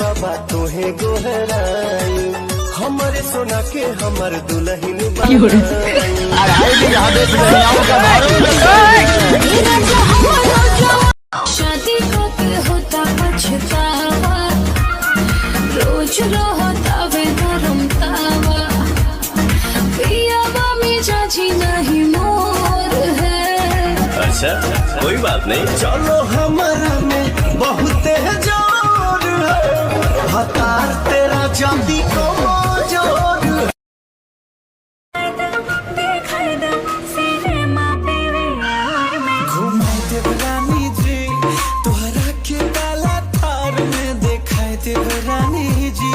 बाबा तोहे गोहराई हमारे सोना के हमर दुल्हन शादी होते होता पछतावा रोज रहता वे गरम तावा पियावा में जाजी नहीं मोर है। अच्छा कोई बात नहीं चलो हमारा में बहुत जोर है हतार तेरा चांदी को जोर घुमाई देवरानी जी तोहरा के काला थार में देखाई देवरानी जी